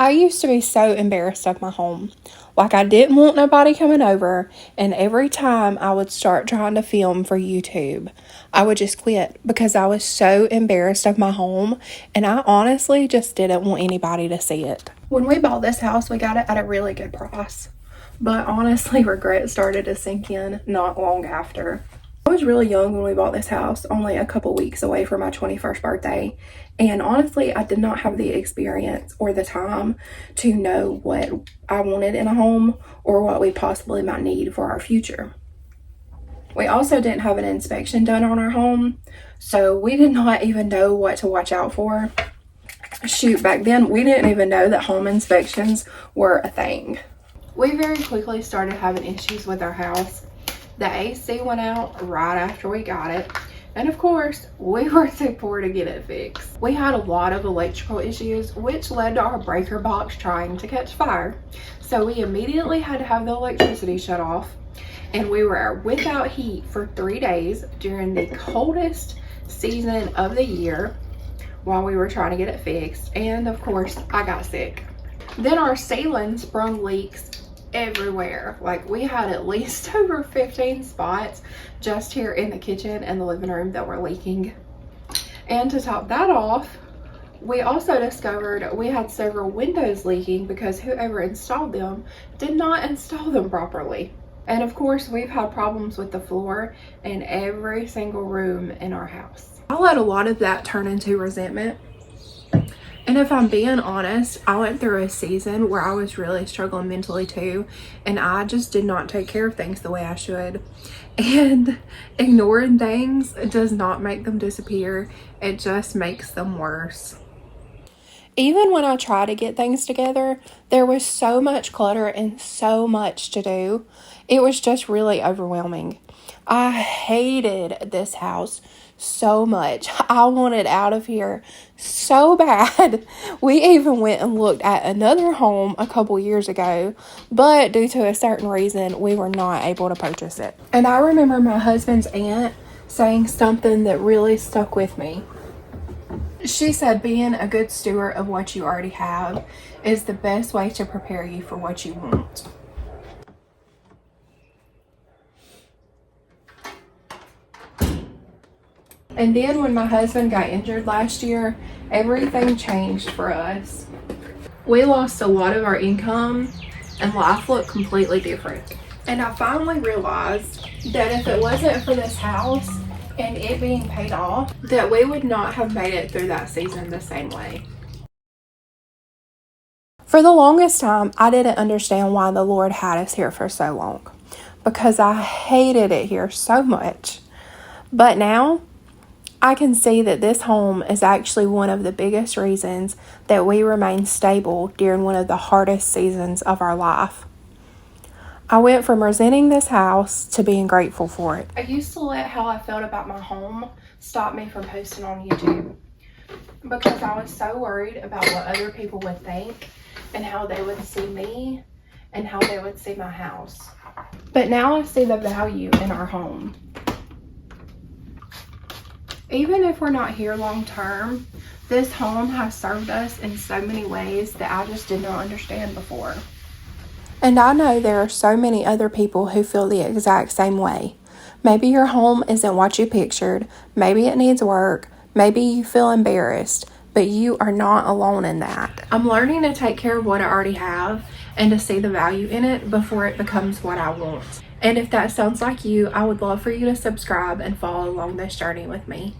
I used to be so embarrassed of my home. Like I didn't want nobody coming over, and every time I would start trying to film for YouTube, I would just quit because I was so embarrassed of my home, and I honestly just didn't want anybody to see it. When we bought this house, we got it at a really good price, but honestly, regret started to sink in not long after. I was really young when we bought this house, only a couple weeks away from my 21st birthday. And honestly, I did not have the experience or the time to know what I wanted in a home or what we possibly might need for our future. We also didn't have an inspection done on our home, so we did not even know what to watch out for. Shoot, back then we didn't even know that home inspections were a thing. We very quickly started having issues with our house. The AC went out right after we got it. And of course, we were too poor to get it fixed. We had a lot of electrical issues, which led to our breaker box trying to catch fire. So we immediately had to have the electricity shut off. And we were without heat for 3 days during the coldest season of the year while we were trying to get it fixed. And of course, I got sick. Then our ceiling sprung leaks everywhere. Like we had at least over 15 spots just here in the kitchen and the living room that were leaking. And to top that off, we also discovered we had several windows leaking because whoever installed them did not install them properly. And of course, we've had problems with the floor in every single room in our house. I let a lot of that turn into resentment. And if I'm being honest, I went through a season where I was really struggling mentally too, and I just did not take care of things the way I should. And ignoring things does not make them disappear, it just makes them worse. Even when I try to get things together, there was so much clutter and so much to do. It was just really overwhelming. I hated this house so much. I wanted out of here so bad. We even went and looked at another home a couple years ago, but due to a certain reason, we were not able to purchase it. And I remember my husband's aunt saying something that really stuck with me. She said being a good steward of what you already have is the best way to prepare you for what you want. And then when my husband got injured last year, everything changed for us. We lost a lot of our income and life looked completely different. And I finally realized that if it wasn't for this house and it being paid off, that we would not have made it through that season the same way. For the longest time, I didn't understand why the Lord had us here for so long, because I hated it here so much. But now, I can see that this home is actually one of the biggest reasons that we remain stable during one of the hardest seasons of our life. I went from resenting this house to being grateful for it. I used to let how I felt about my home stop me from posting on YouTube because I was so worried about what other people would think and how they would see me and how they would see my house. But now I see the value in our home. Even if we're not here long term, this home has served us in so many ways that I just did not understand before. And I know there are so many other people who feel the exact same way. Maybe your home isn't what you pictured, maybe it needs work, maybe you feel embarrassed, but you are not alone in that. I'm learning to take care of what I already have and to see the value in it before it becomes what I want. And if that sounds like you, I would love for you to subscribe and follow along this journey with me.